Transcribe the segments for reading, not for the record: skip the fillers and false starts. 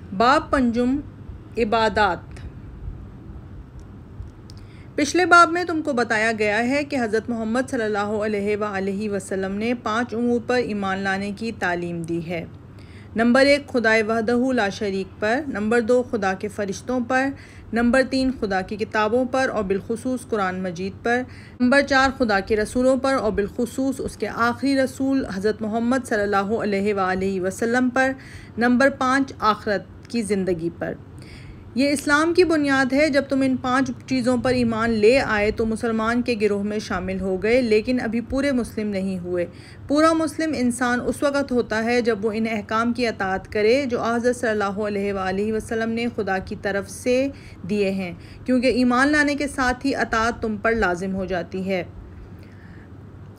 باب پنجم عبادات۔ پچھلے باب میں تم کو بتایا گیا ہے کہ حضرت محمد صلی اللہ علیہ وآلہ وسلم نے 5 امور پر ایمان لانے کی تعلیم دی ہے۔ نمبر 1 خدائے وحدہ لا شریک پر، نمبر 2 خدا کے فرشتوں پر، نمبر 3 خدا کی کتابوں پر اور بالخصوص قرآن مجید پر، نمبر 4 خدا کے رسولوں پر اور بالخصوص اس کے آخری رسول حضرت محمد صلی اللہ علیہ وآلہ وسلم پر، نمبر 5 آخرت کی زندگی پر۔ یہ اسلام کی بنیاد ہے۔ جب تم ان 5 چیزوں پر ایمان لے آئے تو مسلمان کے گروہ میں شامل ہو گئے، لیکن ابھی پورے مسلم نہیں ہوئے۔ پورا مسلم انسان اس وقت ہوتا ہے جب وہ ان احکام کی اطاعت کرے جو حضرت صلی اللہ علیہ وآلہ وسلم نے خدا کی طرف سے دیے ہیں، کیونکہ ایمان لانے کے ساتھ ہی اطاعت تم پر لازم ہو جاتی ہے،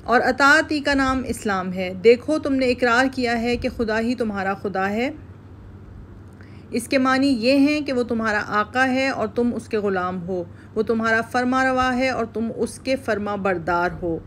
اور اطاعت ہی کا نام اسلام ہے۔ دیکھو، تم نے اقرار کیا ہے کہ خدا ہی تمہارا خدا ہے۔ اس کے معنی یہ ہیں کہ وہ تمہارا آقا ہے اور تم اس کے غلام ہو، وہ تمہارا فرما روا ہے اور تم اس کے فرما بردار ہو۔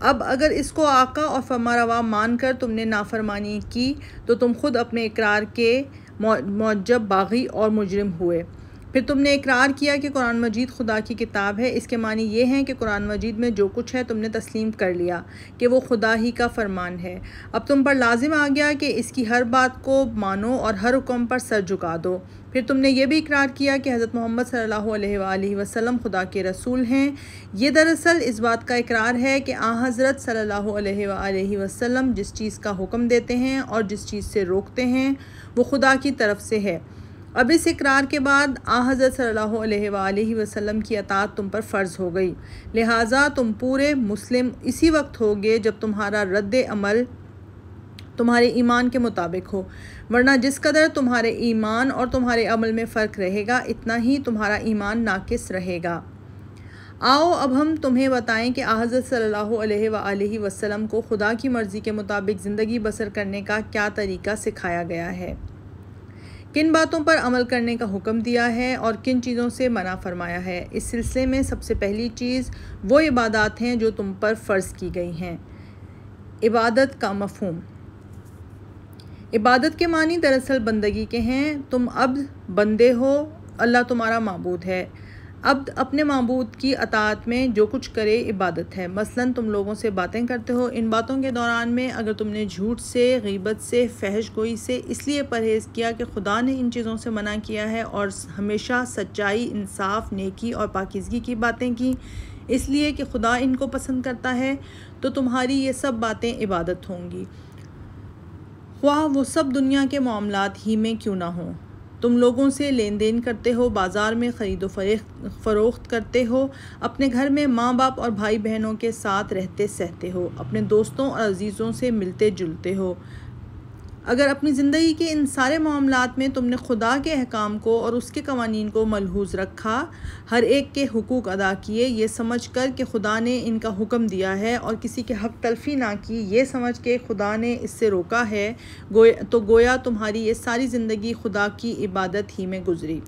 اب اگر اس کو آقا اور فرما روا مان کر تم نے نافرمانی کی تو تم خود اپنے اقرار کے موجب باغی اور مجرم ہوئے۔ پھر تم نے اقرار کیا کہ قرآن مجید خدا کی کتاب ہے۔ اس کے معنی یہ ہیں کہ قرآن مجید میں جو کچھ ہے تم نے تسلیم کر لیا کہ وہ خدا ہی کا فرمان ہے۔ اب تم پر لازم آ گیا کہ اس کی ہر بات کو مانو اور ہر حکم پر سر جھکا دو۔ پھر تم نے یہ بھی اقرار کیا کہ حضرت محمد صلی اللہ علیہ وآلہ وسلم خدا کے رسول ہیں۔ یہ دراصل اس بات کا اقرار ہے کہ حضرت صلی اللہ علیہ وآلہ وسلم جس چیز کا حکم دیتے ہیں اور جس چیز سے روکتے ہیں وہ خدا کی طرف سے ہے۔ اب اس اقرار کے بعد حضرت صلی اللہ علیہ وآلہ وسلم کی اطاعت تم پر فرض ہو گئی، لہٰذا تم پورے مسلم اسی وقت ہوگے جب تمہارا رد عمل تمہارے ایمان کے مطابق ہو، ورنہ جس قدر تمہارے ایمان اور تمہارے عمل میں فرق رہے گا اتنا ہی تمہارا ایمان ناقص رہے گا۔ آؤ اب ہم تمہیں بتائیں کہ حضرت صلی اللہ علیہ وآلہ وسلم کو خدا کی مرضی کے مطابق زندگی بسر کرنے کا کیا طریقہ سکھایا گیا ہے، کن باتوں پر عمل کرنے کا حکم دیا ہے اور کن چیزوں سے منع فرمایا ہے۔ اس سلسلے میں سب سے پہلی چیز وہ عبادات ہیں جو تم پر فرض کی گئی ہیں۔ عبادت کا مفہوم۔ عبادت کے معنی دراصل بندگی کے ہیں۔ تم عبد بندے ہو، اللہ تمہارا معبود ہے۔ عبد اپنے معبود کی اطاعت میں جو کچھ کرے عبادت ہے۔ مثلاً تم لوگوں سے باتیں کرتے ہو، ان باتوں کے دوران میں اگر تم نے جھوٹ سے، غیبت سے، فحش گوئی سے اس لیے پرہیز کیا کہ خدا نے ان چیزوں سے منع کیا ہے، اور ہمیشہ سچائی، انصاف، نیکی اور پاکیزگی کی باتیں کی اس لیے کہ خدا ان کو پسند کرتا ہے، تو تمہاری یہ سب باتیں عبادت ہوں گی، خواہ وہ سب دنیا کے معاملات ہی میں کیوں نہ ہوں۔ تم لوگوں سے لین دین کرتے ہو، بازار میں خرید و فروخت کرتے ہو، اپنے گھر میں ماں باپ اور بھائی بہنوں کے ساتھ رہتے سہتے ہو، اپنے دوستوں اور عزیزوں سے ملتے جلتے ہو۔ اگر اپنی زندگی کے ان سارے معاملات میں تم نے خدا کے احکام کو اور اس کے قوانین کو ملحوظ رکھا، ہر ایک کے حقوق ادا کیے یہ سمجھ کر کہ خدا نے ان کا حکم دیا ہے، اور کسی کے حق تلفی نہ کی یہ سمجھ کے خدا نے اس سے روکا ہے، تو گویا تمہاری یہ ساری زندگی خدا کی عبادت ہی میں گزری۔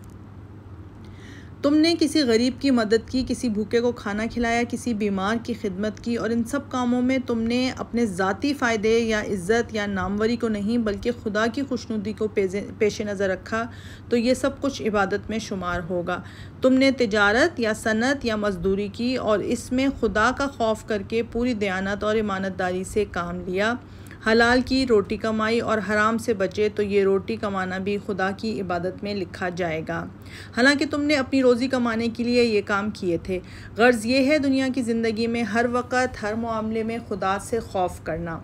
تم نے کسی غریب کی مدد کی، کسی بھوکے کو کھانا کھلایا، کسی بیمار کی خدمت کی، اور ان سب کاموں میں تم نے اپنے ذاتی فائدے یا عزت یا ناموری کو نہیں بلکہ خدا کی خوشنودی کو پیش نظر رکھا، تو یہ سب کچھ عبادت میں شمار ہوگا۔ تم نے تجارت یا صنعت یا مزدوری کی اور اس میں خدا کا خوف کر کے پوری دیانت اور امانتداری سے کام لیا، حلال کی روٹی کمائی اور حرام سے بچے، تو یہ روٹی کمانا بھی خدا کی عبادت میں لکھا جائے گا، حالانکہ تم نے اپنی روزی کمانے کے لیے یہ کام کیے تھے۔ غرض یہ ہے دنیا کی زندگی میں ہر وقت ہر معاملے میں خدا سے خوف کرنا،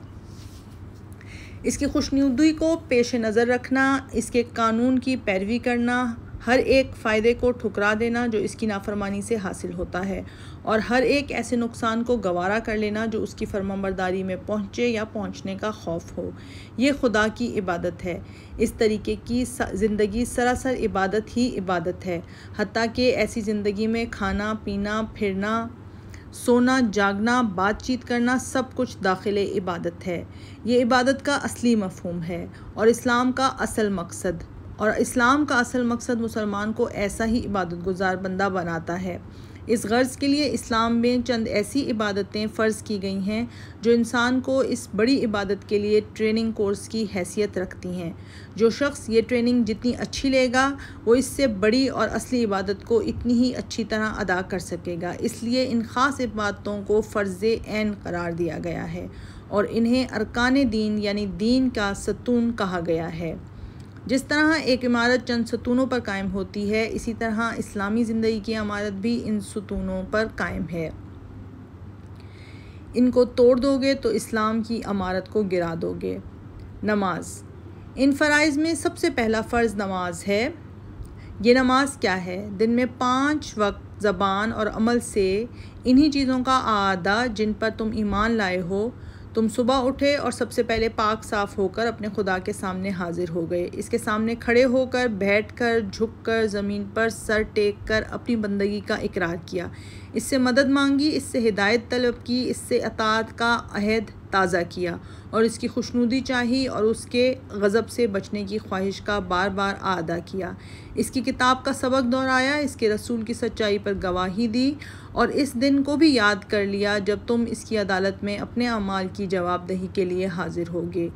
اس کی خوشنودی کو پیش نظر رکھنا، اس کے قانون کی پیروی کرنا، ہر ایک فائدے کو ٹھکرا دینا جو اس کی نافرمانی سے حاصل ہوتا ہے، اور ہر ایک ایسے نقصان کو گوارا کر لینا جو اس کی فرمانبرداری میں پہنچے یا پہنچنے کا خوف ہو۔ یہ خدا کی عبادت ہے۔ اس طریقے کی زندگی سراسر عبادت ہی عبادت ہے، حتیٰ کہ ایسی زندگی میں کھانا پینا، پھرنا، سونا، جاگنا، بات چیت کرنا سب کچھ داخل عبادت ہے۔ یہ عبادت کا اصلی مفہوم ہے اور اسلام کا اصل مقصد مسلمان کو ایسا ہی عبادت گزار بندہ بناتا ہے۔ اس غرض کے لیے اسلام میں چند ایسی عبادتیں فرض کی گئی ہیں جو انسان کو اس بڑی عبادت کے لیے ٹریننگ کورس کی حیثیت رکھتی ہیں۔ جو شخص یہ ٹریننگ جتنی اچھی لے گا وہ اس سے بڑی اور اصلی عبادت کو اتنی ہی اچھی طرح ادا کر سکے گا۔ اس لیے ان خاص عبادتوں کو فرض عین قرار دیا گیا ہے اور انہیں ارکان دین یعنی دین کا ستون کہا گیا ہے۔ جس طرح ایک عمارت چند ستونوں پر قائم ہوتی ہے، اسی طرح اسلامی زندگی کی عمارت بھی ان ستونوں پر قائم ہے۔ ان کو توڑ دو گے تو اسلام کی عمارت کو گرا دو گے۔ نماز۔ ان فرائض میں سب سے پہلا فرض نماز ہے۔ یہ نماز کیا ہے؟ دن میں 5 وقت زبان اور عمل سے انہی چیزوں کا اعادہ جن پر تم ایمان لائے ہو۔ تم صبح اٹھے اور سب سے پہلے پاک صاف ہو کر اپنے خدا کے سامنے حاضر ہو گئے، اس کے سامنے کھڑے ہو کر، بیٹھ کر، جھک کر، زمین پر سر ٹیک کر اپنی بندگی کا اقرار کیا، اس سے مدد مانگی، اس سے ہدایت طلب کی، اس سے اطاعت کا عہد تازہ کیا اور اس کی خوشنودی چاہی اور اس کے غضب سے بچنے کی خواہش کا بار بار اعادہ کیا، اس کی کتاب کا سبق دہرایا، اس کے رسول کی سچائی پر گواہی دی اور اس دن کو بھی یاد کر لیا جب تم اس کی عدالت میں اپنے اعمال کی جواب دہی کے لیے حاضر ہوگے۔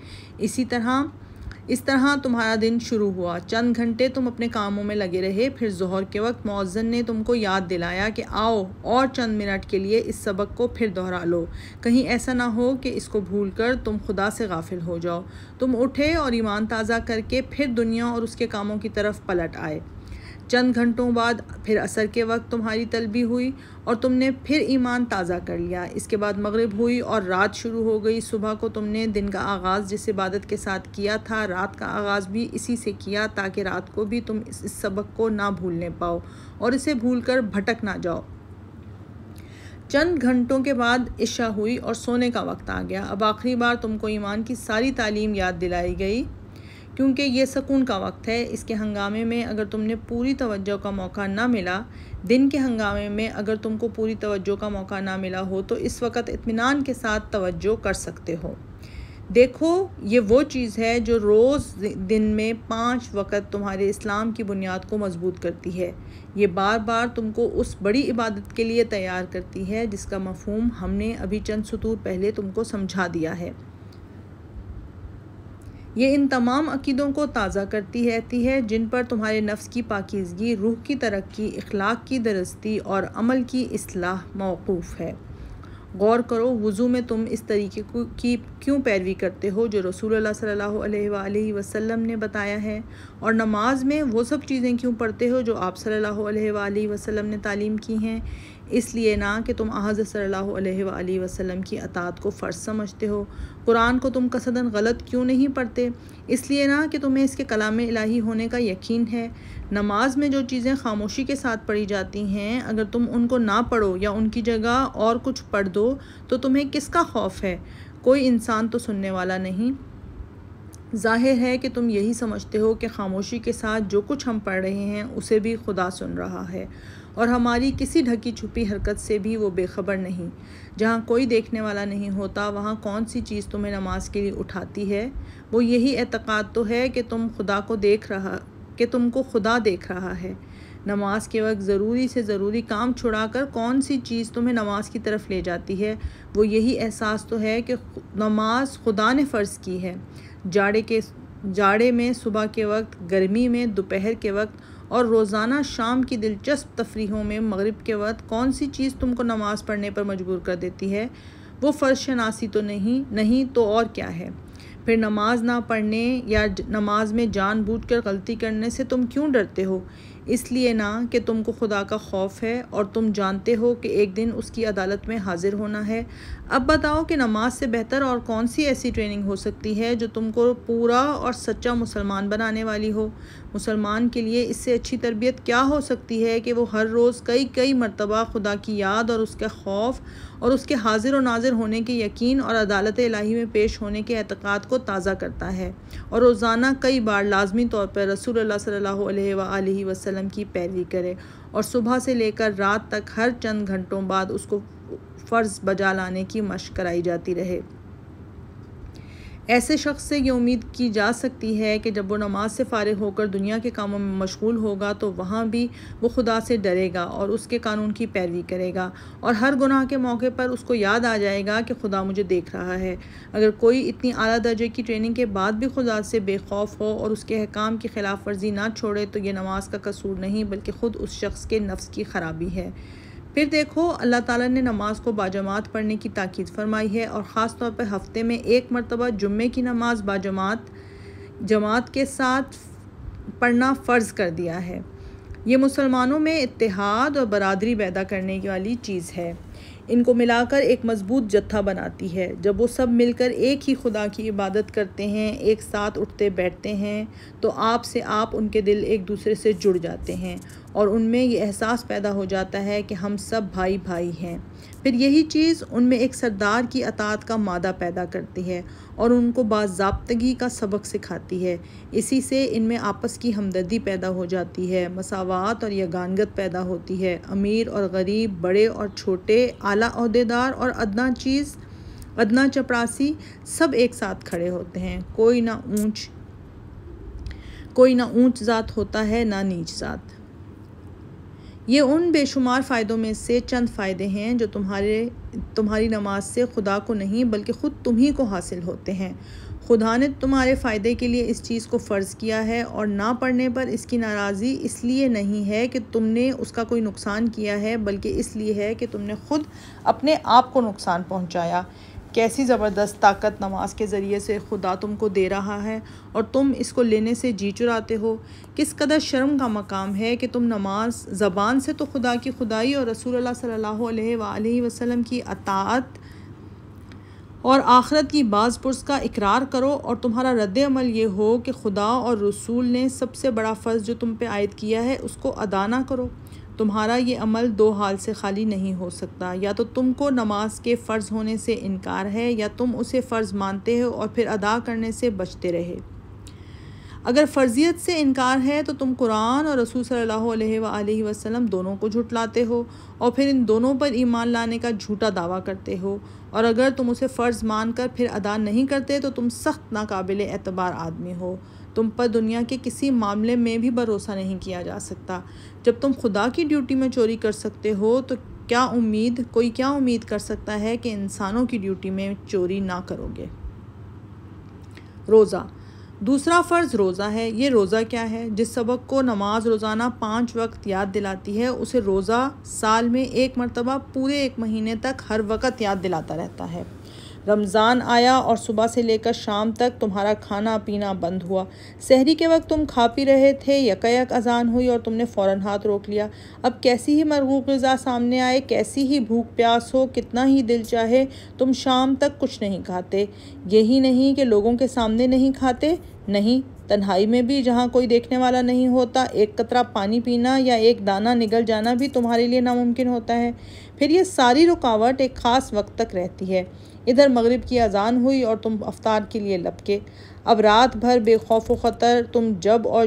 اس طرح تمہارا دن شروع ہوا۔ چند گھنٹے تم اپنے کاموں میں لگے رہے، پھر ظہر کے وقت مؤذن نے تم کو یاد دلایا کہ آؤ اور چند منٹ کے لیے اس سبق کو پھر دہرا لو، کہیں ایسا نہ ہو کہ اس کو بھول کر تم خدا سے غافل ہو جاؤ۔ تم اٹھے اور ایمان تازہ کر کے پھر دنیا اور اس کے کاموں کی طرف پلٹ آئے۔ چند گھنٹوں بعد پھر عصر کے وقت تمہاری طلبی ہوئی اور تم نے پھر ایمان تازہ کر لیا۔ اس کے بعد مغرب ہوئی اور رات شروع ہو گئی۔ صبح کو تم نے دن کا آغاز جس عبادت کے ساتھ کیا تھا، رات کا آغاز بھی اسی سے کیا تاکہ رات کو بھی تم اس سبق کو نہ بھولنے پاؤ اور اسے بھول کر بھٹک نہ جاؤ۔ چند گھنٹوں کے بعد عشاء ہوئی اور سونے کا وقت آ گیا۔ اب آخری بار تم کو ایمان کی ساری تعلیم یاد دلائی گئی، کیونکہ یہ سکون کا وقت ہے۔ اس کے ہنگامے میں اگر تم نے پوری توجہ کا موقع نہ ملا، دن کے ہنگامے میں اگر تم کو پوری توجہ کا موقع نہ ملا ہو تو اس وقت اطمینان کے ساتھ توجہ کر سکتے ہو۔ دیکھو، یہ وہ چیز ہے جو روز دن میں 5 وقت تمہارے اسلام کی بنیاد کو مضبوط کرتی ہے۔ یہ بار بار تم کو اس بڑی عبادت کے لیے تیار کرتی ہے جس کا مفہوم ہم نے ابھی چند سطور پہلے تم کو سمجھا دیا ہے۔ یہ ان تمام عقیدوں کو تازہ کرتی رہتی ہے جن پر تمہارے نفس کی پاکیزگی، روح کی ترقی، اخلاق کی درستی اور عمل کی اصلاح موقوف ہے۔ غور کرو، وضو میں تم اس طریقے کی کیوں پیروی کرتے ہو جو رسول اللہ صلی اللہ علیہ وآلہ وسلم نے بتایا ہے، اور نماز میں وہ سب چیزیں کیوں پڑھتے ہو جو آپ صلی اللہ علیہ وآلہ وسلم نے تعلیم کی ہیں؟ اس لیے نہ کہ تم حضرت صلی اللہ علیہ وآلہ وسلم کی اطاعت کو فرض سمجھتے ہو۔ قرآن کو تم قصداً غلط کیوں نہیں پڑھتے؟ اس لیے نہ کہ تمہیں اس کے کلام الہی ہونے کا یقین ہے۔ نماز میں جو چیزیں خاموشی کے ساتھ پڑھی جاتی ہیں، اگر تم ان کو نہ پڑھو یا ان کی جگہ اور کچھ پڑھ دو تو تمہیں کس کا خوف ہے؟ کوئی انسان تو سننے والا نہیں۔ ظاہر ہے کہ تم یہی سمجھتے ہو کہ خاموشی کے ساتھ جو کچھ ہم پڑھ رہے ہیں اسے بھی خدا سن رہا ہے اور ہماری کسی ڈھکی چھپی حرکت سے بھی وہ بے خبر نہیں۔ جہاں کوئی دیکھنے والا نہیں ہوتا وہاں کون سی چیز تمہیں نماز کے لیے اٹھاتی ہے؟ وہ یہی اعتقاد تو ہے کہ تم کو خدا دیکھ رہا ہے۔ نماز کے وقت ضروری سے ضروری کام چھڑا کر کون سی چیز تمہیں نماز کی طرف لے جاتی ہے؟ وہ یہی احساس تو ہے کہ نماز خدا نے فرض کی ہے۔ جاڑے میں صبح کے وقت، گرمی میں دوپہر کے وقت اور روزانہ شام کی دلچسپ تفریحوں میں مغرب کے وقت کون سی چیز تم کو نماز پڑھنے پر مجبور کر دیتی ہے؟ وہ فرض شناسی تو نہیں تو اور کیا ہے؟ پھر نماز نہ پڑھنے یا نماز میں جان بوجھ کر غلطی کرنے سے تم کیوں ڈرتے ہو؟ اس لیے نہ کہ تم کو خدا کا خوف ہے اور تم جانتے ہو کہ ایک دن اس کی عدالت میں حاضر ہونا ہے۔ اب بتاؤ کہ نماز سے بہتر اور کون سی ایسی ٹریننگ ہو سکتی ہے جو تم کو پورا اور سچا مسلمان بنانے والی ہو؟ مسلمان کے لیے اس سے اچھی تربیت کیا ہو سکتی ہے کہ وہ ہر روز کئی مرتبہ خدا کی یاد اور اس کے خوف اور اس کے حاضر و ناظر ہونے کے یقین اور عدالت الہی میں پیش ہونے کے اعتقاد کو تازہ کرتا ہے، اور روزانہ کئی بار لازمی طور پر رسول اللہ صلی اللہ علیہ وآلہ وسلم کی پیروی کرے اور صبح سے لے کر رات تک ہر چند گھنٹوں بعد اس کو فرض بجا لانے کی مشق کرائی جاتی رہے۔ ایسے شخص سے یہ امید کی جا سکتی ہے کہ جب وہ نماز سے فارغ ہو کر دنیا کے کاموں میں مشغول ہوگا تو وہاں بھی وہ خدا سے ڈرے گا اور اس کے قانون کی پیروی کرے گا، اور ہر گناہ کے موقع پر اس کو یاد آ جائے گا کہ خدا مجھے دیکھ رہا ہے۔ اگر کوئی اتنی اعلیٰ درجے کی ٹریننگ کے بعد بھی خدا سے بے خوف ہو اور اس کے احکام کی خلاف ورزی نہ چھوڑے تو یہ نماز کا قصور نہیں بلکہ خود اس شخص کے نفس کی خرابی ہے۔ پھر دیکھو، اللہ تعالیٰ نے نماز کو باجماعت پڑھنے کی تاکید فرمائی ہے، اور خاص طور پر ہفتے میں ایک مرتبہ جمعے کی نماز جماعت کے ساتھ پڑھنا فرض کر دیا ہے۔ یہ مسلمانوں میں اتحاد اور برادری پیدا کرنے والی چیز ہے، ان کو ملا کر ایک مضبوط جتھا بناتی ہے۔ جب وہ سب مل کر ایک ہی خدا کی عبادت کرتے ہیں، ایک ساتھ اٹھتے بیٹھتے ہیں، تو آپ سے آپ ان کے دل ایک دوسرے سے جڑ جاتے ہیں اور ان میں یہ احساس پیدا ہو جاتا ہے کہ ہم سب بھائی بھائی ہیں۔ پھر یہی چیز ان میں ایک سردار کی اطاعت کا مادہ پیدا کرتی ہے اور ان کو باضابطگی کا سبق سکھاتی ہے۔ اسی سے ان میں آپس کی ہمدردی پیدا ہو جاتی ہے، مساوات اور یگانگت پیدا ہوتی ہے۔ امیر اور غریب، بڑے اور چھوٹے، اعلیٰ عہدیدار اور ادنا چپراسی سب ایک ساتھ کھڑے ہوتے ہیں۔ کوئی نہ اونچ ذات ہوتا ہے نہ نیچ ذات۔ یہ ان بے شمار فائدوں میں سے چند فائدے ہیں جو تمہاری نماز سے خدا کو نہیں بلکہ خود تمہیں کو حاصل ہوتے ہیں۔ خدا نے تمہارے فائدے کے لیے اس چیز کو فرض کیا ہے، اور نہ پڑھنے پر اس کی ناراضی اس لیے نہیں ہے کہ تم نے اس کا کوئی نقصان کیا ہے بلکہ اس لیے ہے کہ تم نے خود اپنے آپ کو نقصان پہنچایا۔ کیسی زبردست طاقت نماز کے ذریعے سے خدا تم کو دے رہا ہے اور تم اس کو لینے سے جی چراتے ہو۔ کس قدر شرم کا مقام ہے کہ تم نماز زبان سے تو خدا کی خدائی اور رسول اللہ صلی اللہ علیہ وآلہ وسلم کی اطاعت اور آخرت کی باز پرس کا اقرار کرو، اور تمہارا رد عمل یہ ہو کہ خدا اور رسول نے سب سے بڑا فرض جو تم پہ عائد کیا ہے اس کو ادا نہ کرو۔ تمہارا یہ عمل دو حال سے خالی نہیں ہو سکتا، یا تو تم کو نماز کے فرض ہونے سے انکار ہے، یا تم اسے فرض مانتے ہو اور پھر ادا کرنے سے بچتے رہے۔ اگر فرضیت سے انکار ہے تو تم قرآن اور رسول صلی اللہ علیہ وآلہ وسلم دونوں کو جھٹلاتے ہو اور پھر ان دونوں پر ایمان لانے کا جھوٹا دعویٰ کرتے ہو، اور اگر تم اسے فرض مان کر پھر ادا نہیں کرتے تو تم سخت ناقابل اعتبار آدمی ہو۔ تم پر دنیا کے کسی معاملے میں بھی بھروسہ نہیں کیا جا سکتا۔ جب تم خدا کی ڈیوٹی میں چوری کر سکتے ہو تو کوئی کیا امید کر سکتا ہے کہ انسانوں کی ڈیوٹی میں چوری نہ کرو گے۔ روزہ۔ دوسرا فرض روزہ ہے۔ یہ روزہ کیا ہے؟ جس سبق کو نماز روزانہ 5 وقت یاد دلاتی ہے، اسے روزہ سال میں ایک مرتبہ پورے 1 مہینے تک ہر وقت یاد دلاتا رہتا ہے۔ رمضان آیا اور صبح سے لے کر شام تک تمہارا کھانا پینا بند ہوا۔ سحری کے وقت تم کھا پی رہے تھے، یکایک اذان ہوئی اور تم نے فوراً ہاتھ روک لیا۔ اب کیسی ہی مرغوب غذا سامنے آئے، کیسی ہی بھوک پیاس ہو، کتنا ہی دل چاہے، تم شام تک کچھ نہیں کھاتے۔ یہی نہیں کہ لوگوں کے سامنے نہیں کھاتے، نہیں، تنہائی میں بھی جہاں کوئی دیکھنے والا نہیں ہوتا ایک قطرہ پانی پینا یا ایک دانہ نگل جانا بھی تمہارے لیے ناممکن ہوتا ہے۔ پھر یہ ساری رکاوٹ ایک خاص وقت تک رہتی ہے۔ ادھر مغرب کی اذان ہوئی اور تم افطار کے لیے لپکے۔ اب رات بھر بے خوف و خطر تم جب اور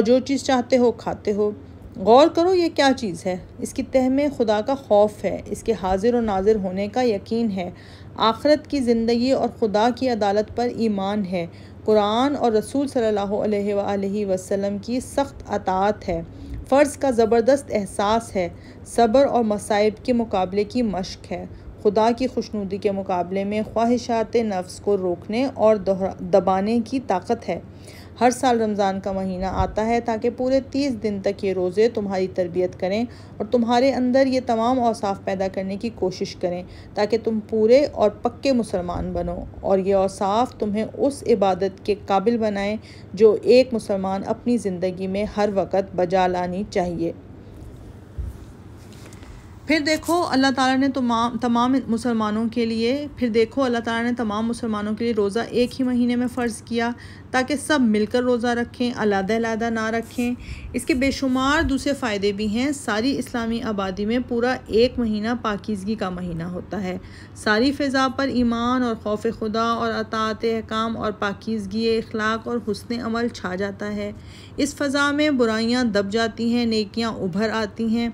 جو چیز چاہتے ہو کھاتے ہو۔ غور کرو یہ کیا چیز ہے؟ اس کی تہ میں خدا کا خوف ہے، اس کے حاضر و ناظر ہونے کا یقین ہے، آخرت کی زندگی اور خدا کی عدالت پر ایمان ہے، قرآن اور رسول صلی اللہ علیہ وآلہ وسلم کی سخت اطاعت ہے، فرض کا زبردست احساس ہے، صبر اور مصائب کے مقابلے کی مشق ہے، خدا کی خوشنودی کے مقابلے میں خواہشات نفس کو روکنے اور دبانے کی طاقت ہے۔ ہر سال رمضان کا مہینہ آتا ہے تاکہ پورے 30 دن تک یہ روزے تمہاری تربیت کریں اور تمہارے اندر یہ تمام اوصاف پیدا کرنے کی کوشش کریں تاکہ تم پورے اور پکے مسلمان بنو، اور یہ اوصاف تمہیں اس عبادت کے قابل بنائیں جو ایک مسلمان اپنی زندگی میں ہر وقت بجا لانی چاہیے۔ پھر دیکھو اللہ تعالیٰ نے تمام مسلمانوں کے لیے روزہ ایک ہی مہینے میں فرض کیا تاکہ سب مل کر روزہ رکھیں، علیحدہ علیحدہ نہ رکھیں۔ اس کے بے شمار دوسرے فائدے بھی ہیں۔ ساری اسلامی آبادی میں پورا 1 مہینہ پاکیزگی کا مہینہ ہوتا ہے۔ ساری فضا پر ایمان اور خوف خدا اور اطاعت احکام اور پاکیزگی اخلاق اور حسن عمل چھا جاتا ہے۔ اس فضا میں برائیاں دب جاتی ہیں، نیکیاں ابھر آتی ہیں۔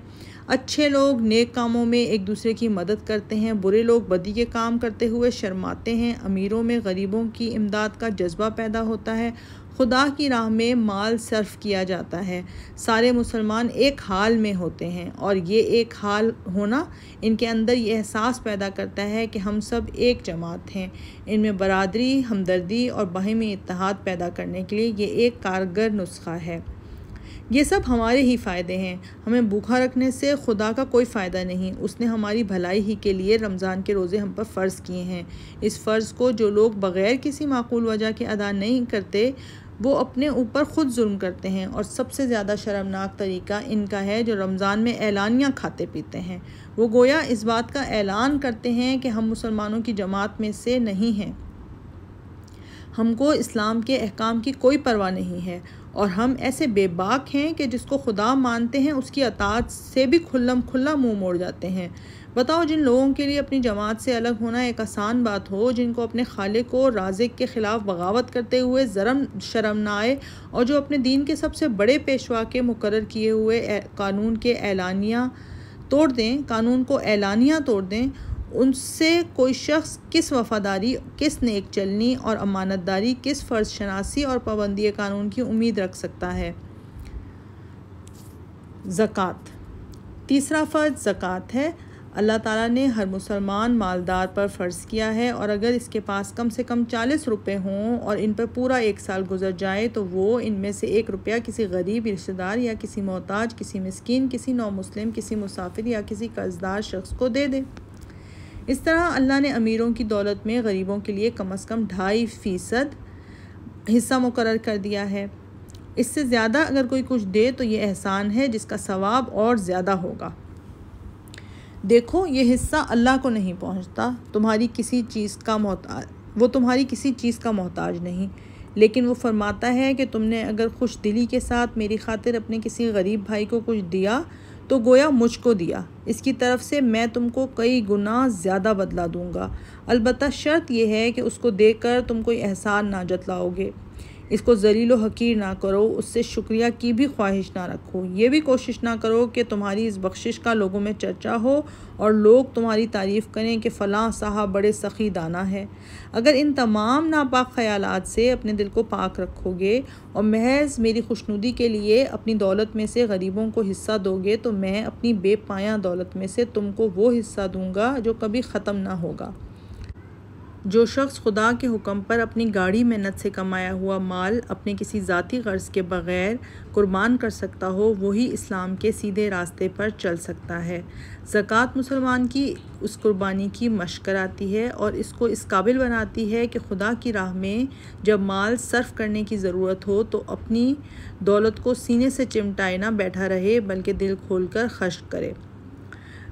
اچھے لوگ نیک کاموں میں ایک دوسرے کی مدد کرتے ہیں، برے لوگ بدی کے کام کرتے ہوئے شرماتے ہیں، امیروں میں غریبوں کی امداد کا جذبہ پیدا ہوتا ہے، خدا کی راہ میں مال صرف کیا جاتا ہے، سارے مسلمان ایک حال میں ہوتے ہیں، اور یہ ایک حال ہونا ان کے اندر یہ احساس پیدا کرتا ہے کہ ہم سب ایک جماعت ہیں۔ ان میں برادری، ہمدردی اور باہمی اتحاد پیدا کرنے کے لیے یہ ایک کارگر نسخہ ہے۔ یہ سب ہمارے ہی فائدے ہیں، ہمیں بھوکا رکھنے سے خدا کا کوئی فائدہ نہیں، اس نے ہماری بھلائی ہی کے لیے رمضان کے روزے ہم پر فرض کیے ہیں۔ اس فرض کو جو لوگ بغیر کسی معقول وجہ کے ادا نہیں کرتے وہ اپنے اوپر خود ظلم کرتے ہیں، اور سب سے زیادہ شرمناک طریقہ ان کا ہے جو رمضان میں اعلانیہ کھاتے پیتے ہیں۔ وہ گویا اس بات کا اعلان کرتے ہیں کہ ہم مسلمانوں کی جماعت میں سے نہیں ہیں، ہم کو اسلام کے احکام کی کوئی پرواہ نہیں ہے، اور ہم ایسے بے باک ہیں کہ جس کو خدا مانتے ہیں اس کی اطاعت سے بھی کھلا منہ موڑ جاتے ہیں۔ بتاؤ، جن لوگوں کے لیے اپنی جماعت سے الگ ہونا ایک آسان بات ہو، جن کو اپنے خالق و رازق کے خلاف بغاوت کرتے ہوئے شرم نہ آئے، اور جو اپنے دین کے سب سے بڑے پیشوا کے مقرر کیے ہوئے قانون کو اعلانیہ توڑ دیں، ان سے کوئی شخص کس وفاداری، کس نیک چلنی اور امانت داری، کس فرض شناسی اور پابندی قانون کی امید رکھ سکتا ہے؟ زکوٰۃ۔ تیسرا فرض زکوٰۃ ہے۔ اللہ تعالیٰ نے ہر مسلمان مالدار پر فرض کیا ہے، اور اگر اس کے پاس کم سے کم 40 روپے ہوں اور ان پر پورا ایک سال گزر جائے تو وہ ان میں سے 1 روپیہ کسی غریب رشتہ دار یا کسی محتاج، کسی مسکین، کسی نو مسلم، کسی مسافر یا کسی قرضدار شخص کو دے دے۔ اس طرح اللہ نے امیروں کی دولت میں غریبوں کے لیے کم از کم 2.5% حصہ مقرر کر دیا ہے۔ اس سے زیادہ اگر کوئی کچھ دے تو یہ احسان ہے جس کا ثواب اور زیادہ ہوگا۔ دیکھو، یہ حصہ اللہ کو نہیں پہنچتا، وہ تمہاری کسی چیز کا محتاج نہیں، لیکن وہ فرماتا ہے کہ تم نے اگر خوش دلی کے ساتھ میری خاطر اپنے کسی غریب بھائی کو کچھ دیا تو گویا مجھ کو دیا، اس کی طرف سے میں تم کو کئی گنا زیادہ بدلہ دوں گا، البتہ شرط یہ ہے کہ اس کو دے کر تم کوئی احسان نہ جتلاؤ گے، اس کو ذلیل و حقیر نہ کرو، اس سے شکریہ کی بھی خواہش نہ رکھو، یہ بھی کوشش نہ کرو کہ تمہاری اس بخشش کا لوگوں میں چرچا ہو اور لوگ تمہاری تعریف کریں کہ فلاں صاحب بڑے سخی دانہ ہے۔ اگر ان تمام ناپاک خیالات سے اپنے دل کو پاک رکھو گے اور محض میری خوشنودی کے لیے اپنی دولت میں سے غریبوں کو حصہ دو گے تو میں اپنی بے پایاں دولت میں سے تم کو وہ حصہ دوں گا جو کبھی ختم نہ ہوگا۔ جو شخص خدا کے حکم پر اپنی گاڑھی محنت سے کمایا ہوا مال اپنے کسی ذاتی غرض کے بغیر قربان کر سکتا ہو، وہی اسلام کے سیدھے راستے پر چل سکتا ہے۔ زکوٰۃ مسلمان کی اس قربانی کی مشق کراتی ہے اور اس کو اس قابل بناتی ہے کہ خدا کی راہ میں جب مال صرف کرنے کی ضرورت ہو تو اپنی دولت کو سینے سے چمٹائے نہ بیٹھا رہے بلکہ دل کھول کر خرچ کرے۔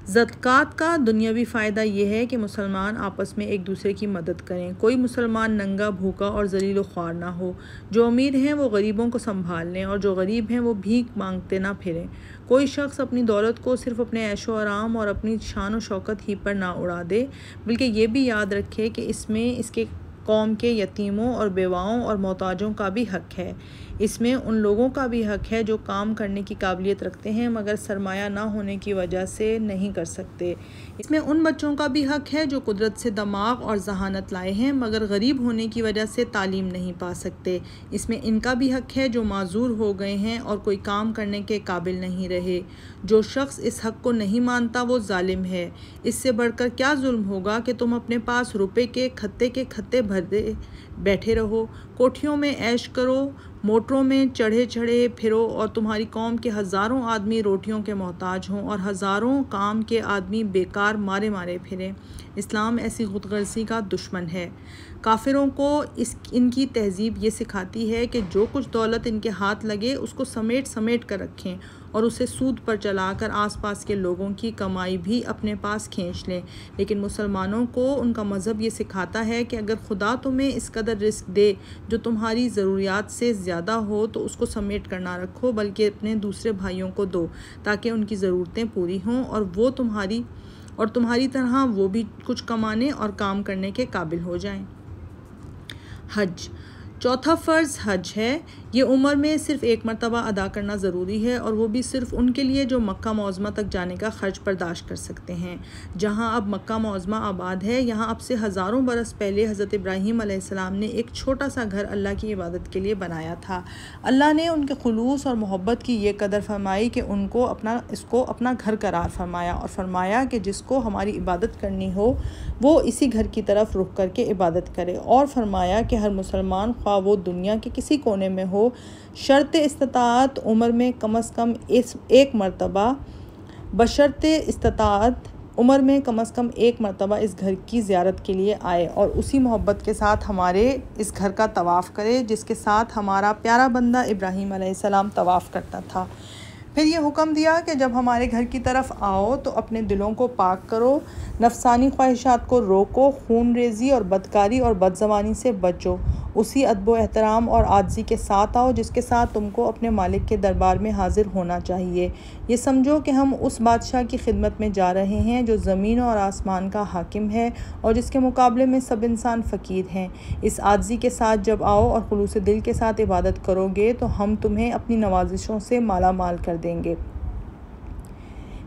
زکوٰۃ کا دنیاوی فائدہ یہ ہے کہ مسلمان آپس میں ایک دوسرے کی مدد کریں، کوئی مسلمان ننگا، بھوکا اور ذلیل و خوار نہ ہو، جو امیر ہیں وہ غریبوں کو سنبھال لیں اور جو غریب ہیں وہ بھیک مانگتے نہ پھریں، کوئی شخص اپنی دولت کو صرف اپنے عیش و آرام اور اپنی شان و شوکت ہی پر نہ اڑا دے بلکہ یہ بھی یاد رکھے کہ اس میں اس کے قوم کے یتیموں اور بیواؤں اور محتاجوں کا بھی حق ہے، اس میں ان لوگوں کا بھی حق ہے جو کام کرنے کی قابلیت رکھتے ہیں مگر سرمایہ نہ ہونے کی وجہ سے نہیں کر سکتے، اس میں ان بچوں کا بھی حق ہے جو قدرت سے دماغ اور ذہانت لائے ہیں مگر غریب ہونے کی وجہ سے تعلیم نہیں پا سکتے، اس میں ان کا بھی حق ہے جو معذور ہو گئے ہیں اور کوئی کام کرنے کے قابل نہیں رہے۔ جو شخص اس حق کو نہیں مانتا وہ ظالم ہے۔ اس سے بڑھ کر کیا ظلم ہوگا کہ تم اپنے پاس روپے کے کھتے بھرے بیٹھے رہو، کوٹھیوں میں عیش کرو، موٹروں میں چڑھے پھرو اور تمہاری قوم کے ہزاروں آدمی روٹیوں کے محتاج ہوں اور ہزاروں کام کے آدمی بیکار مارے پھریں۔ اسلام ایسی خود غرضی کا دشمن ہے۔ کافروں کو ان کی تہذیب یہ سکھاتی ہے کہ جو کچھ دولت ان کے ہاتھ لگے اس کو سمیٹ کر رکھیں اور اسے سود پر چلا کر آس پاس کے لوگوں کی کمائی بھی اپنے پاس کھینچ لیں، لیکن مسلمانوں کو ان کا مذہب یہ سکھاتا ہے کہ اگر خدا تمہیں اس قدر رزق دے جو تمہاری ضروریات سے زیادہ ہو تو اس کو سمیٹ کر نہ رکھو بلکہ اپنے دوسرے بھائیوں کو دو تاکہ ان کی ضرورتیں پوری ہوں اور تمہاری طرح وہ بھی کچھ کمانے اور کام کرنے کے قابل ہو جائیں۔ حج۔ چوتھا فرض حج ہے۔ یہ عمر میں صرف ایک مرتبہ ادا کرنا ضروری ہے، اور وہ بھی صرف ان کے لیے جو مکہ معظمہ تک جانے کا خرچ برداشت کر سکتے ہیں۔ جہاں اب مکہ معظمہ آباد ہے، یہاں اب سے ہزاروں برس پہلے حضرت ابراہیم علیہ السلام نے ایک چھوٹا سا گھر اللہ کی عبادت کے لیے بنایا تھا۔ اللہ نے ان کے خلوص اور محبت کی یہ قدر فرمائی کہ اس کو اپنا گھر قرار فرمایا، اور فرمایا کہ جس کو ہماری عبادت کرنی ہو وہ اسی گھر کی طرف رخ کر کے عبادت کرے، اور فرمایا کہ ہر مسلمان خواہ وہ دنیا کے کسی کونے میں ہو، شرط استطاعت عمر میں کم از کم ایک مرتبہ اس گھر کی زیارت کے لیے آئے، اور اسی محبت کے ساتھ ہمارے اس گھر کا طواف کرے جس کے ساتھ ہمارا پیارا بندہ ابراہیم علیہ السلام طواف کرتا تھا۔ پھر یہ حکم دیا کہ جب ہمارے گھر کی طرف آؤ تو اپنے دلوں کو پاک کرو، نفسانی خواہشات کو روکو، خون ریزی اور بدکاری اور بد زبانی سے بچو، اسی ادب و احترام اور عاجزی کے ساتھ آؤ جس کے ساتھ تم کو اپنے مالک کے دربار میں حاضر ہونا چاہیے۔ یہ سمجھو کہ ہم اس بادشاہ کی خدمت میں جا رہے ہیں جو زمین اور آسمان کا حاکم ہے، اور جس کے مقابلے میں سب انسان فقیر ہیں۔ اس عاجزی کے ساتھ جب آؤ اور خلوص دل کے ساتھ عبادت کرو گے تو ہم تمہیں اپنی نوازشوں سے مالا مال کر دیں گے۔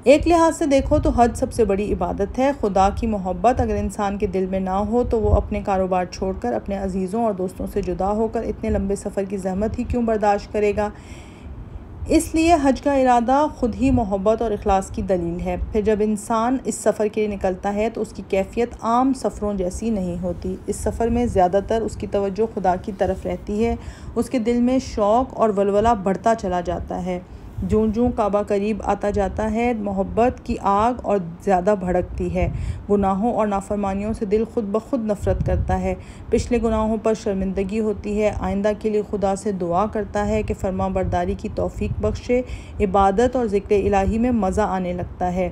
ایک لحاظ سے دیکھو تو حج سب سے بڑی عبادت ہے۔ خدا کی محبت اگر انسان کے دل میں نہ ہو تو وہ اپنے کاروبار چھوڑ کر اپنے عزیزوں اور دوستوں سے جدا ہو کر اتنے لمبے سفر کی زحمت ہی کیوں برداشت کرے گا؟ اس لیے حج کا ارادہ خود ہی محبت اور اخلاص کی دلیل ہے۔ پھر جب انسان اس سفر کے لیے نکلتا ہے تو اس کی کیفیت عام سفروں جیسی نہیں ہوتی۔ اس سفر میں زیادہ تر اس کی توجہ خدا کی طرف رہتی ہے، اس کے دل میں شوق اور ولولہ بڑھتا چلا جاتا ہے۔ جوں جوں کعبہ قریب آتا جاتا ہے، محبت کی آگ اور زیادہ بھڑکتی ہے، گناہوں اور نافرمانیوں سے دل خود بخود نفرت کرتا ہے، پچھلے گناہوں پر شرمندگی ہوتی ہے، آئندہ کے لیے خدا سے دعا کرتا ہے کہ فرما برداری کی توفیق بخشے، عبادت اور ذکر الہی میں مزہ آنے لگتا ہے،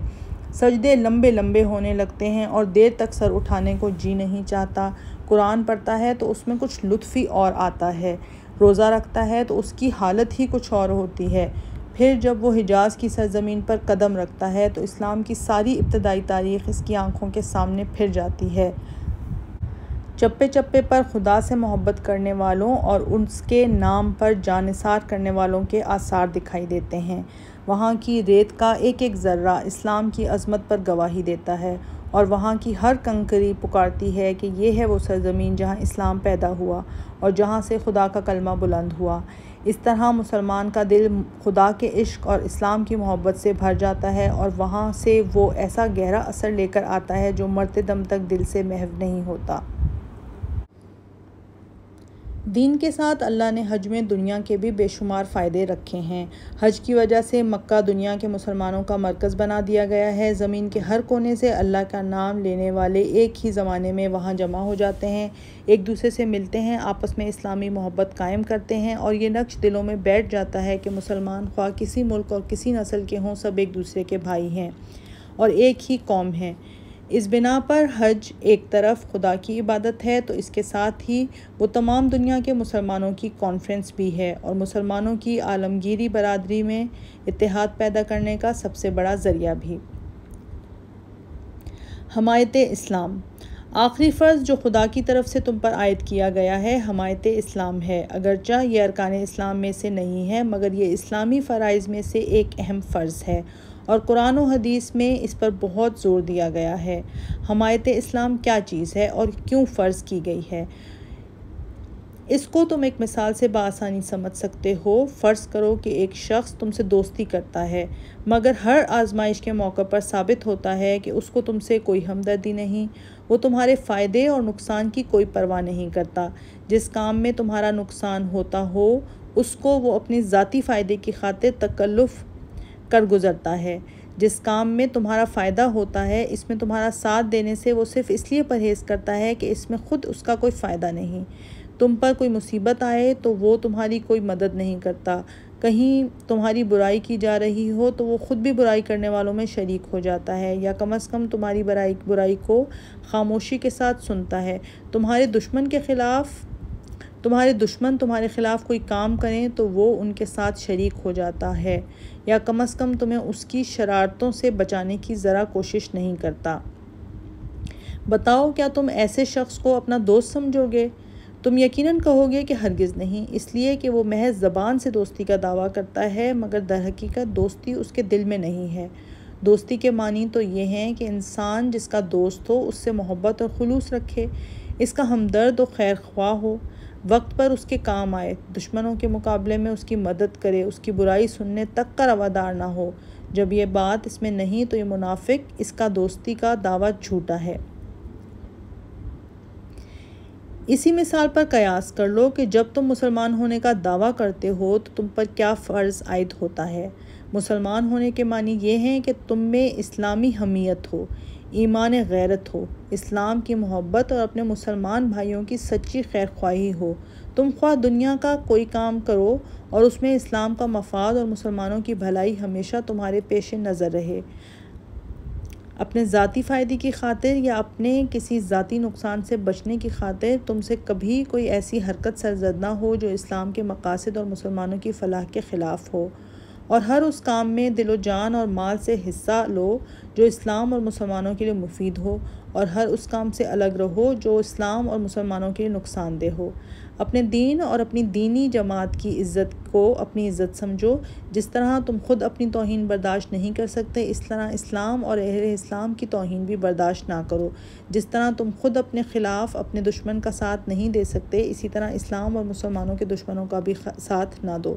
سجدے لمبے لمبے ہونے لگتے ہیں اور دیر تک سر اٹھانے کو جی نہیں چاہتا، قرآن پڑھتا ہے تو اس میں کچھ لطف ہی اور آتا ہے، روزہ رکھتا ہے تو اس کی حالت ہی کچھ اور ہوتی ہے۔ پھر جب وہ حجاز کی سرزمین پر قدم رکھتا ہے تو اسلام کی ساری ابتدائی تاریخ اس کی آنکھوں کے سامنے پھر جاتی ہے۔ چپے چپے پر خدا سے محبت کرنے والوں اور اس کے نام پر جان نثار کرنے والوں کے آثار دکھائی دیتے ہیں۔ وہاں کی ریت کا ایک ایک ذرہ اسلام کی عظمت پر گواہی دیتا ہے، اور وہاں کی ہر کنکری پکارتی ہے کہ یہ ہے وہ سرزمین جہاں اسلام پیدا ہوا اور جہاں سے خدا کا کلمہ بلند ہوا۔ اس طرح مسلمان کا دل خدا کے عشق اور اسلام کی محبت سے بھر جاتا ہے، اور وہاں سے وہ ایسا گہرا اثر لے کر آتا ہے جو مرتے دم تک دل سے محو نہیں ہوتا۔ دین کے ساتھ اللہ نے حج میں دنیا کے بھی بے شمار فائدے رکھے ہیں۔ حج کی وجہ سے مکہ دنیا کے مسلمانوں کا مرکز بنا دیا گیا ہے۔ زمین کے ہر کونے سے اللہ کا نام لینے والے ایک ہی زمانے میں وہاں جمع ہو جاتے ہیں، ایک دوسرے سے ملتے ہیں، آپس میں اسلامی محبت قائم کرتے ہیں، اور یہ نقش دلوں میں بیٹھ جاتا ہے کہ مسلمان خواہ کسی ملک اور کسی نسل کے ہوں، سب ایک دوسرے کے بھائی ہیں اور ایک ہی قوم ہیں۔ اس بنا پر حج ایک طرف خدا کی عبادت ہے تو اس کے ساتھ ہی وہ تمام دنیا کے مسلمانوں کی کانفرنس بھی ہے، اور مسلمانوں کی عالمگیری برادری میں اتحاد پیدا کرنے کا سب سے بڑا ذریعہ بھی۔ حمایت اسلام۔ آخری فرض جو خدا کی طرف سے تم پر عائد کیا گیا ہے حمایت اسلام ہے۔ اگرچہ یہ ارکان اسلام میں سے نہیں ہے، مگر یہ اسلامی فرائض میں سے ایک اہم فرض ہے، اور قرآن و حدیث میں اس پر بہت زور دیا گیا ہے۔ حمایت اسلام کیا چیز ہے اور کیوں فرض کی گئی ہے؟ اس کو تم ایک مثال سے بآسانی سمجھ سکتے ہو۔ فرض کرو کہ ایک شخص تم سے دوستی کرتا ہے، مگر ہر آزمائش کے موقع پر ثابت ہوتا ہے کہ اس کو تم سے کوئی ہمدردی نہیں، وہ تمہارے فائدے اور نقصان کی کوئی پرواہ نہیں کرتا۔ جس کام میں تمہارا نقصان ہوتا ہو اس کو وہ اپنی ذاتی فائدے کی خاطر تکلف کر گزرتا ہے، جس کام میں تمہارا فائدہ ہوتا ہے اس میں تمہارا ساتھ دینے سے وہ صرف اس لیے پرہیز کرتا ہے کہ اس میں خود اس کا کوئی فائدہ نہیں۔ تم پر کوئی مصیبت آئے تو وہ تمہاری کوئی مدد نہیں کرتا، کہیں تمہاری برائی کی جا رہی ہو تو وہ خود بھی برائی کرنے والوں میں شریک ہو جاتا ہے، یا کم از کم تمہاری برائی کو خاموشی کے ساتھ سنتا ہے۔ تمہارے دشمن تمہارے خلاف کوئی کام کریں تو وہ ان کے ساتھ شریک ہو جاتا ہے، یا کم از کم تمہیں اس کی شرارتوں سے بچانے کی ذرا کوشش نہیں کرتا۔ بتاؤ کیا تم ایسے شخص کو اپنا دوست سمجھو گے؟ تم یقیناً کہو گے کہ ہرگز نہیں، اس لیے کہ وہ محض زبان سے دوستی کا دعویٰ کرتا ہے مگر در حقیقت دوستی اس کے دل میں نہیں ہے۔ دوستی کے معنی تو یہ ہیں کہ انسان جس کا دوست ہو اس سے محبت اور خلوص رکھے، اس کا ہمدرد و خیر خواہ ہو، وقت پر اس کے کام آئے، دشمنوں کے مقابلے میں اس کی مدد کرے، اس کی برائی سننے تک کا روادار نہ ہو۔ جب یہ بات اس میں نہیں تو یہ منافق، اس کا دوستی کا دعویٰ جھوٹا ہے۔ اسی مثال پر قیاس کر لو کہ جب تم مسلمان ہونے کا دعویٰ کرتے ہو تو تم پر کیا فرض عائد ہوتا ہے۔ مسلمان ہونے کے معنی یہ ہیں کہ تم میں اسلامی حمیت ہو، ایمان غیرت ہو، اسلام کی محبت اور اپنے مسلمان بھائیوں کی سچی خیر خواہی ہو۔ تم خواہ دنیا کا کوئی کام کرو اور اس میں اسلام کا مفاد اور مسلمانوں کی بھلائی ہمیشہ تمہارے پیش نظر رہے۔ اپنے ذاتی فائدے کی خاطر یا اپنے کسی ذاتی نقصان سے بچنے کی خاطر تم سے کبھی کوئی ایسی حرکت سرزد نہ ہو جو اسلام کے مقاصد اور مسلمانوں کی فلاح کے خلاف ہو، اور ہر اس کام میں دل و جان اور مال سے حصہ لو جو اسلام اور مسلمانوں کے لیے مفید ہو، اور ہر اس کام سے الگ رہو جو اسلام اور مسلمانوں کے لیے نقصان دہ ہو۔ اپنے دین اور اپنی دینی جماعت کی عزت کو اپنی عزت سمجھو۔ جس طرح تم خود اپنی توہین برداشت نہیں کر سکتے، اس طرح اسلام اور اہل اسلام کی توہین بھی برداشت نہ کرو۔ جس طرح تم خود اپنے خلاف اپنے دشمن کا ساتھ نہیں دے سکتے، اسی طرح اسلام اور مسلمانوں کے دشمنوں کا بھی ساتھ نہ دو۔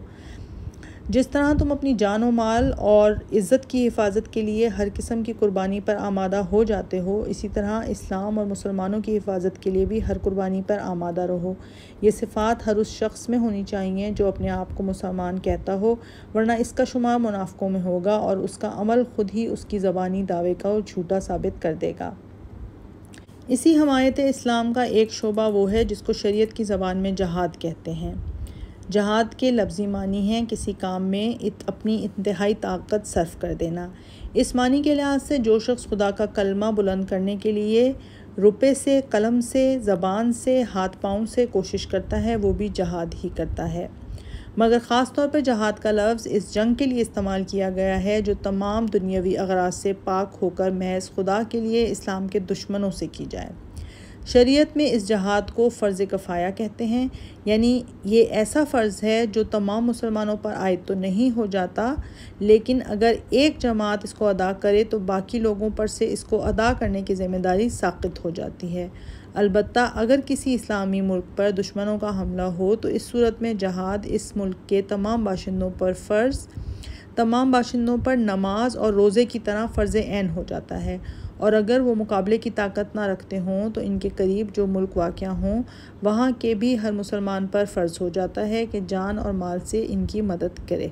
جس طرح تم اپنی جان و مال اور عزت کی حفاظت کے لیے ہر قسم کی قربانی پر آمادہ ہو جاتے ہو، اسی طرح اسلام اور مسلمانوں کی حفاظت کے لیے بھی ہر قربانی پر آمادہ رہو۔ یہ صفات ہر اس شخص میں ہونی چاہیے جو اپنے آپ کو مسلمان کہتا ہو، ورنہ اس کا شمار منافقوں میں ہوگا اور اس کا عمل خود ہی اس کی زبانی دعوے کو جھوٹا ثابت کر دے گا۔ اسی حمایت اسلام کا ایک شعبہ وہ ہے جس کو شریعت کی زبان میں جہاد کہتے ہیں۔ جہاد کے لفظی معنی ہیں کسی کام میں اپنی انتہائی طاقت صرف کر دینا۔ اس معنی کے لحاظ سے جو شخص خدا کا کلمہ بلند کرنے کے لیے روپے سے، قلم سے، زبان سے، ہاتھ پاؤں سے کوشش کرتا ہے وہ بھی جہاد ہی کرتا ہے۔ مگر خاص طور پر جہاد کا لفظ اس جنگ کے لیے استعمال کیا گیا ہے جو تمام دنیاوی اغراض سے پاک ہو کر محض خدا کے لیے اسلام کے دشمنوں سے کی جائے۔ شریعت میں اس جہاد کو فرض کفایہ کہتے ہیں، یعنی یہ ایسا فرض ہے جو تمام مسلمانوں پر عائد تو نہیں ہو جاتا، لیکن اگر ایک جماعت اس کو ادا کرے تو باقی لوگوں پر سے اس کو ادا کرنے کی ذمہ داری ساقط ہو جاتی ہے۔ البتہ اگر کسی اسلامی ملک پر دشمنوں کا حملہ ہو تو اس صورت میں جہاد اس ملک کے تمام باشندوں پر تمام باشندوں پر نماز اور روزے کی طرح فرض عین ہو جاتا ہے، اور اگر وہ مقابلے کی طاقت نہ رکھتے ہوں تو ان کے قریب جو ملک واقع ہوں وہاں کے بھی ہر مسلمان پر فرض ہو جاتا ہے کہ جان اور مال سے ان کی مدد کرے،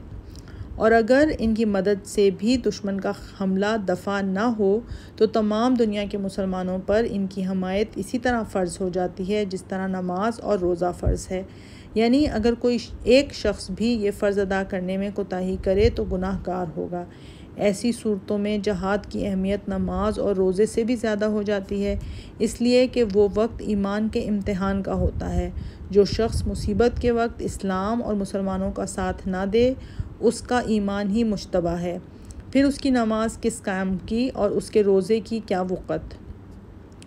اور اگر ان کی مدد سے بھی دشمن کا حملہ دفع نہ ہو تو تمام دنیا کے مسلمانوں پر ان کی حمایت اسی طرح فرض ہو جاتی ہے جس طرح نماز اور روزہ فرض ہے، یعنی اگر کوئی ایک شخص بھی یہ فرض ادا کرنے میں کوتاہی کرے تو گناہ گار ہوگا۔ ایسی صورتوں میں جہاد کی اہمیت نماز اور روزے سے بھی زیادہ ہو جاتی ہے، اس لیے کہ وہ وقت ایمان کے امتحان کا ہوتا ہے۔ جو شخص مصیبت کے وقت اسلام اور مسلمانوں کا ساتھ نہ دے اس کا ایمان ہی مشتبہ ہے، پھر اس کی نماز کس کام کی اور اس کے روزے کی کیا وقت۔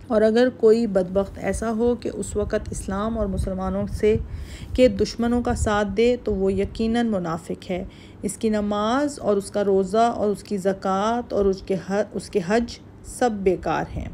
اور اگر کوئی بدبخت ایسا ہو کہ اس وقت اسلام اور مسلمانوں کے دشمنوں کا ساتھ دے تو وہ یقیناً منافق ہے۔ اس کی نماز اور اس کا روزہ اور اس کی زکوٰۃ اور اس کے حج سب بیکار ہیں۔